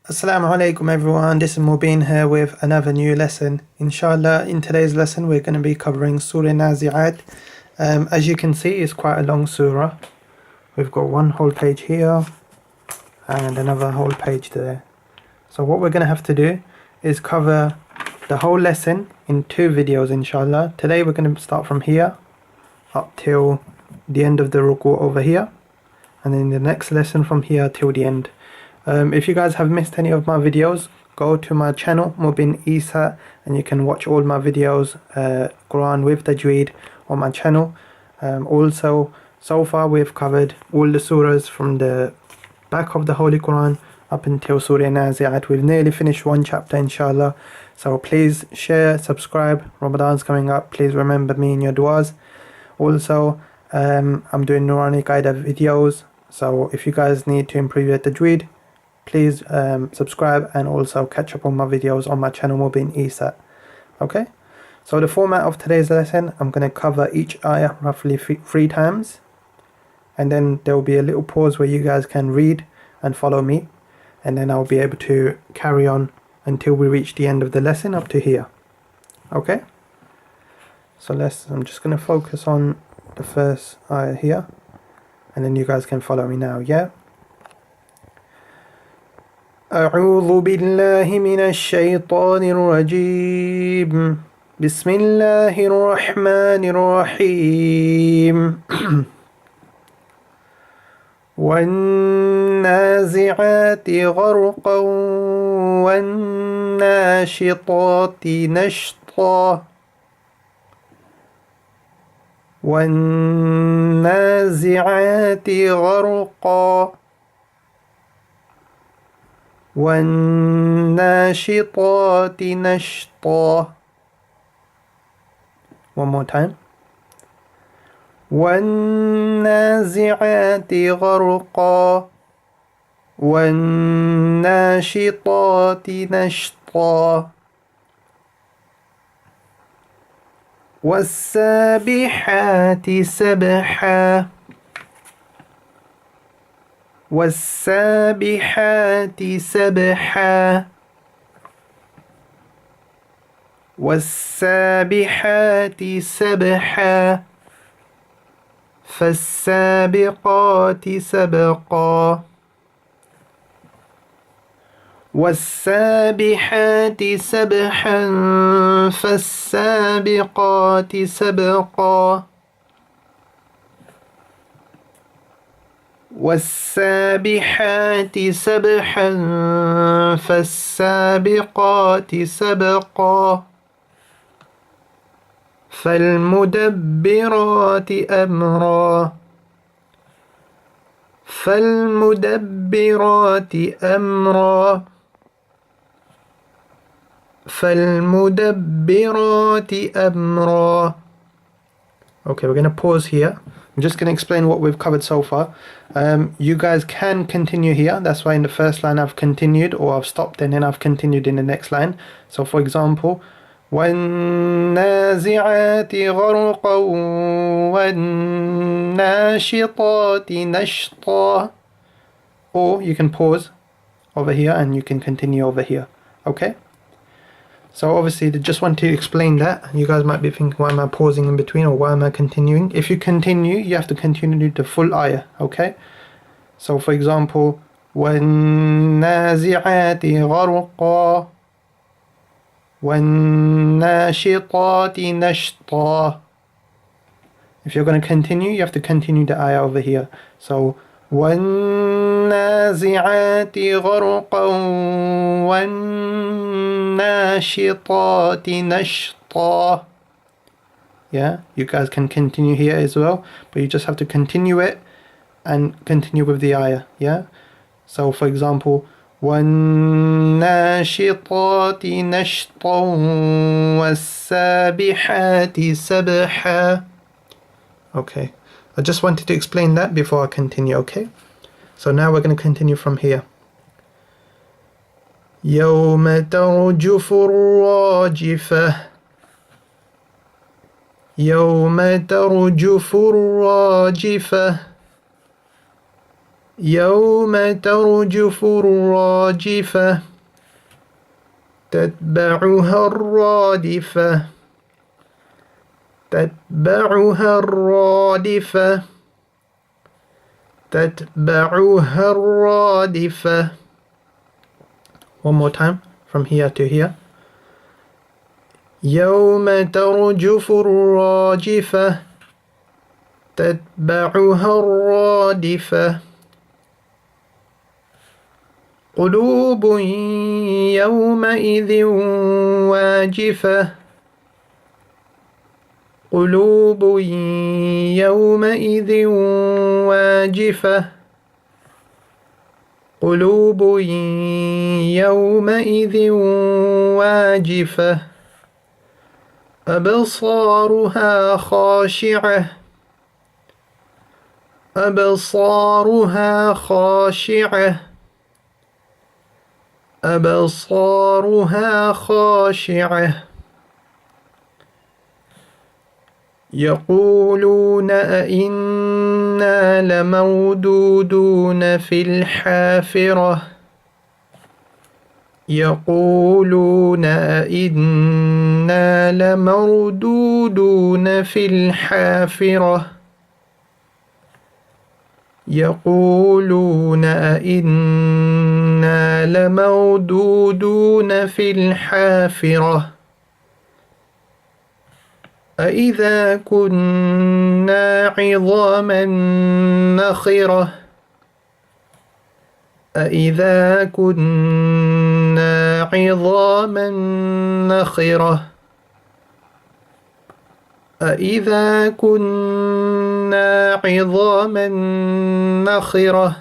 Assalamu alaikum everyone, this is Mubin here with another new lesson. Inshallah, in today's lesson we're going to be covering Surah An Naziat. As you can see, it's quite a long surah. We've got one whole page here and another whole page there. So what we're going to have to do is cover the whole lesson in two videos inshallah. Today we're going to start from here up till the end of the ruku over here, and then the next lesson from here till the end. If you guys have missed any of my videos, go to my channel Mubin Isa and you can watch all my videos, Quran with Tajweed, on my channel. Also, so far we've covered all the surahs from the back of the Holy Quran up until Surah An Naziat. We've nearly finished one chapter inshallah. So please share, subscribe. Ramadan's coming up, please remember me in your du'as. Also, I'm doing Nurani Qaida videos, so if you guys need to improve your Tajweed, please subscribe and also catch up on my videos on my channel Mubin Isa. Okay, so the format of today's lesson, I'm going to cover each ayah roughly three times, and then there will be a little pause where you guys can read and follow me, and then I'll be able to carry on until we reach the end of the lesson up to here. Okay, so I'm just going to focus on the first ayah here, and then you guys can follow me now. Yeah. أعوذ بالله من الشيطان الرجيم بسم الله الرحمن الرحيم والنازعات غرقا والناشطات نشطا والنازعات غرقا والناشطات نشطا. One more time. والنازعات غرقا والناشطات نشطا والسابحات سبحا والسابحات سبحا والسابحات سبحا فالسابقات سبقا والسابحات سبحا فالسابقات سبقا والسابحات سبحا فالسابقات سبقا فالمدبرات أمرا فالمدبرات أمرا فالمدبرات أمرا. Okay, we're going to pause here. I'm just going to explain what we've covered so far. You guys can continue here. That's why in the first line I've continued, or I've stopped and then I've continued in the next line. So for example, وَالنَّازِعَاتِ غَرْقًا وَالنَّاشِطَاتِ نَشْطًا. Or you can pause over here and you can continue over here. Okay? So obviously they just want to explain that. You guys might be thinking, why am I pausing in between, or why am I continuing? If you continue, you have to continue the full ayah. Okay? So for example, وَالنَّازِعَاتِ غَرْقًا وَالنَّاشِطَاتِ نَشْطًا. If you're going to continue, you have to continue the ayah over here. So وَالنَّازِعَاتِ غَرْقًا وَالنَّاشِطَاتِ نَشْطًا. Yeah, you guys can continue here as well, but you just have to continue it and continue with the ayah. Yeah. So for example, وَالنَّاشِطَاتِ نَشْطًا وَالسَّابِحَاتِ سَبْحًا. Okay, I just wanted to explain that before I continue. Okay, so now we're going to continue from here. يَوْمَ تَرْجُفُ الرَّاجِفَةُ يَوْمَ تَرْجُفُ الرَّاجِفَةُ يوم ترجف الراجفة تتبعها الرادفة تتبعها الرادفة تتبعها الرادفة. One more time from here to here. يوم ترجف الراجفة تتبعها الرادفة قلوب يومئذ واجفة قلوب يومئذ واجفة قلوب يومئذ واجفة أبصارها خاشعة أبصارها خاشعة أبصارها خاشعة يقولون أئنا لمردودون في الحافرة يقولون أئنا لمردودون في الحافرة يقولون أئنا لمردودون في الحافرة أإذا كنا عظاما نخرة أإذا كنا عظاما نخرة أإذا كنا عظاما نخرة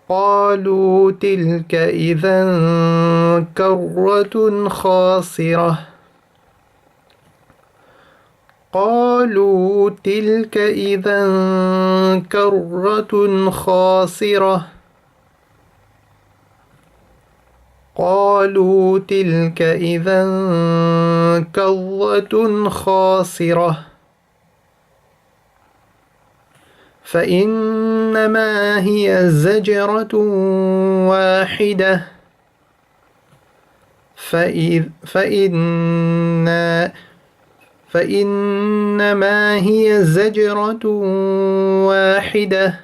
قالوا تلك إذا كرة خاسرة قالوا تلك إذا كرة خاسرة قالوا تلك إذا كرة خاسرة فإنما هي زجرة واحدة فإنما هي زجرة واحدة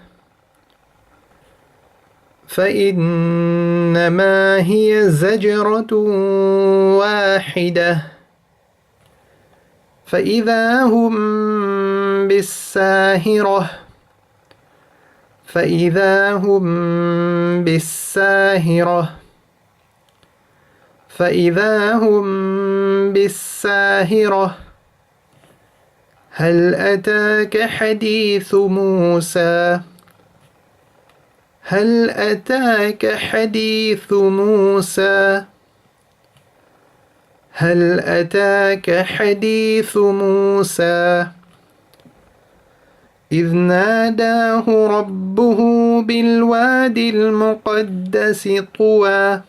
فإنما هي زجرة واحدة فإذا هم بالساهرة فإذا هم بالساهرة فإذا هم بالساهرة هل أتاك حديث موسى هل أتاك حديث موسى هل أتاك حديث موسى إذ ناداه ربه بالوادي المقدس طوى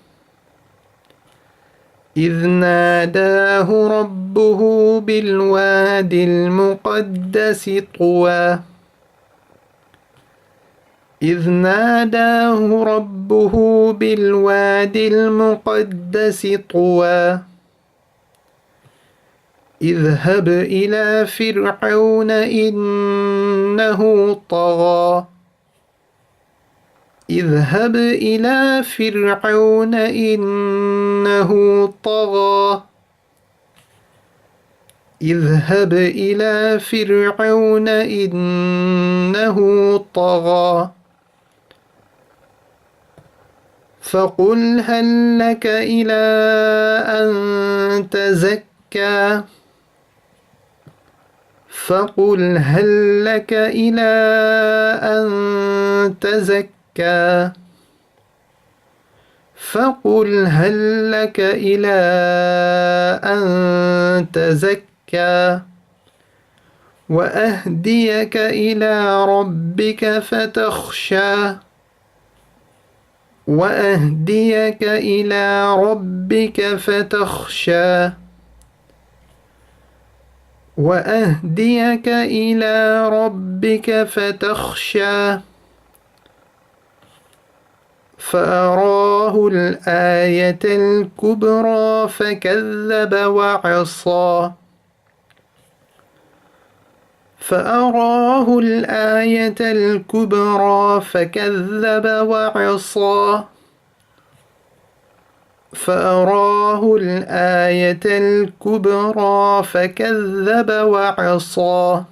إذ ناداه ربه بالوادي المقدس طوى إذ ناداه ربه بالوادي المقدس طوى اذهب إلى فرعون إنه طغى اذهب إلى فرعون إنه طغى اذهب إلى فرعون إنه طغى فقل هل لك إلى أن تزكى فقل هل لك إلى أن تزكى فقل هل لك إلى أن تزكى وأهديك إلى ربك فتخشى وأهديك إلى ربك فتخشى وأهديك إلى ربك فتخشى فأراه الآية الكبرى فكذب وعصى فأراه الآية الكبرى فكذب وعصى فأراه الآية الكبرى فكذب وعصى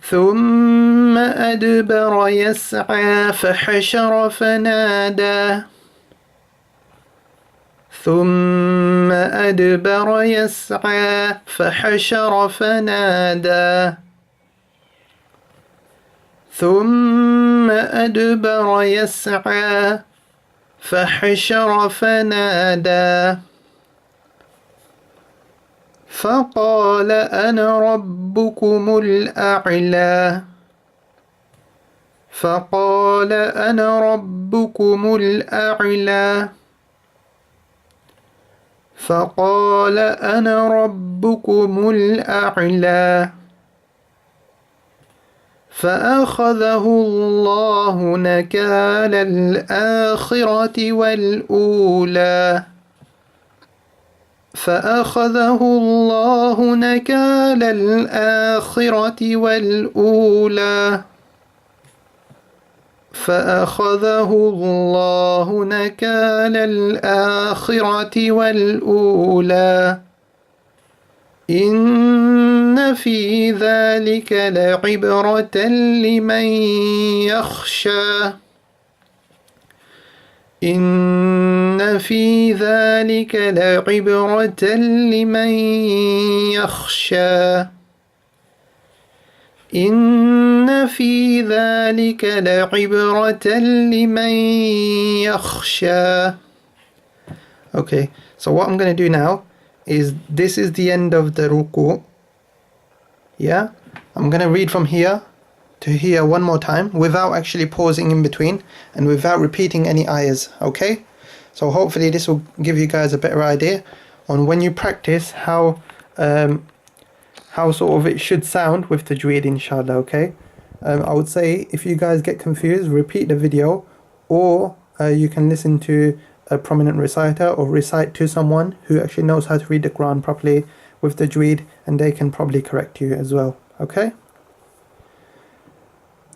ثم أدبر يسعى فحشر فنادى ثم أدبر يسعى فحشر فنادى ثم أدبر يسعى فحشر فنادى فقال أنا ربكم الأعلى فقال أنا ربكم الأعلى فقال أنا ربكم الأعلى فأخذه الله نكال الآخرة والأولى فأخذه الله نكال الآخرة والأولى فأخذه الله نكال الآخرة والأولى إن في ذلك لعبرة لمن يخشى إن في ذلك لعبرة لمن يخشى إن في ذلك لعبرة لمن يخشى. Okay, so what I'm going to do now is this is the end of the ruku. Yeah, I'm going to read from here to here one more time without actually pausing in between and without repeating any ayahs. Okay, so hopefully this will give you guys a better idea on when you practice how sort of it should sound with Tajweed, inshallah. Okay, I would say if you guys get confused, repeat the video, or you can listen to a prominent reciter or recite to someone who actually knows how to read the Quran properly with Tajweed, and they can probably correct you as well. Okay.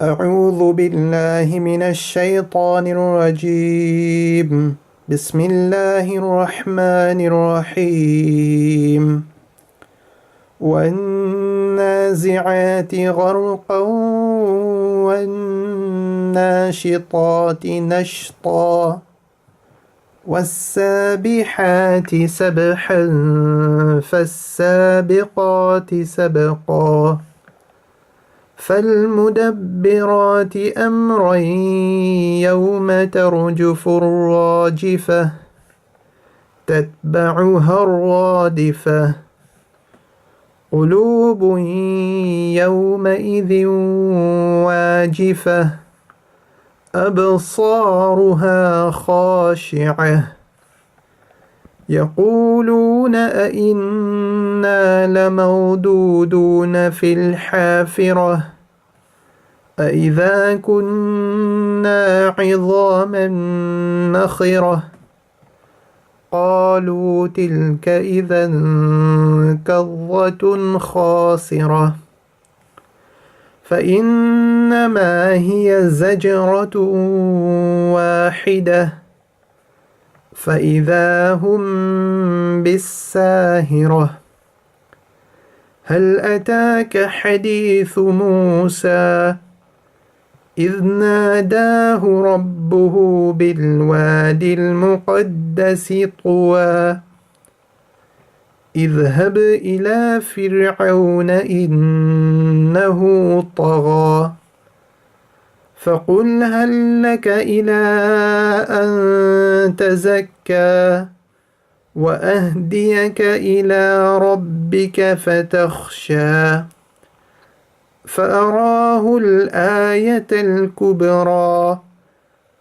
أعوذ بالله من الشيطان الرجيم بسم الله الرحمن الرحيم والنازعات غرقا والناشطات نشطا والسابحات سبحا فالسابقات سبقا فالمدبرات أمرا يوم ترجف الراجفة تتبعها الرادفة قلوب يومئذ واجفة أبصارها خاشعة يقولون أئنا لمردودون في الحافرة أئذا كنا عظاما نخرة قالوا تلك إذا كرة خاسرة فإنما هي زجرة واحدة فإذا هم بالساهرة هل أتاك حديث موسى إذ ناداه ربه بالوادي المقدس طوى اذهب إلى فرعون إنه طغى فقل هل لك إلى أن تزكى وأهديك إلى ربك فتخشى فأراه الآية الكبرى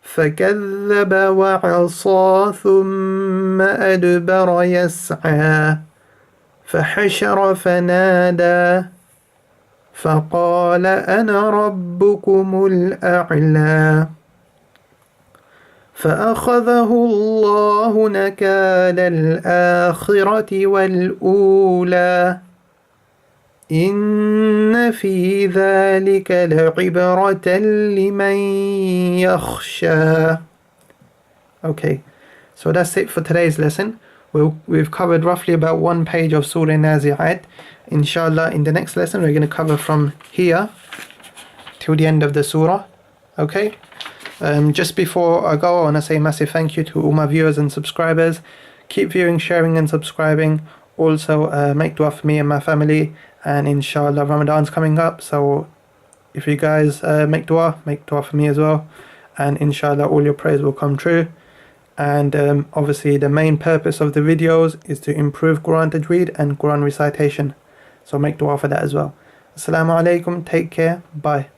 فكذب وعصى ثم أدبر يسعى فحشر فنادى فقال أنا ربكم الأعلى فأخذه الله نكال الآخرة والأولى إن في ذلك لعبرة لمن يخشى. Okay, so that's it for today's lesson. We've covered roughly about 1 page of Surah An Naziat. Inshallah, in the next lesson we're going to cover from here till the end of the surah. Okay, just before I go, I want to say a massive thank you to all my viewers and subscribers. Keep viewing, sharing and subscribing. Also make dua for me and my family, and inshallah Ramadan's coming up, so if you guys make dua for me as well, and inshallah all your prayers will come true. And obviously the main purpose of the videos is to improve Quran Tajweed and Quran recitation, so make dua for that as well. Assalamu alaikum, take care, bye.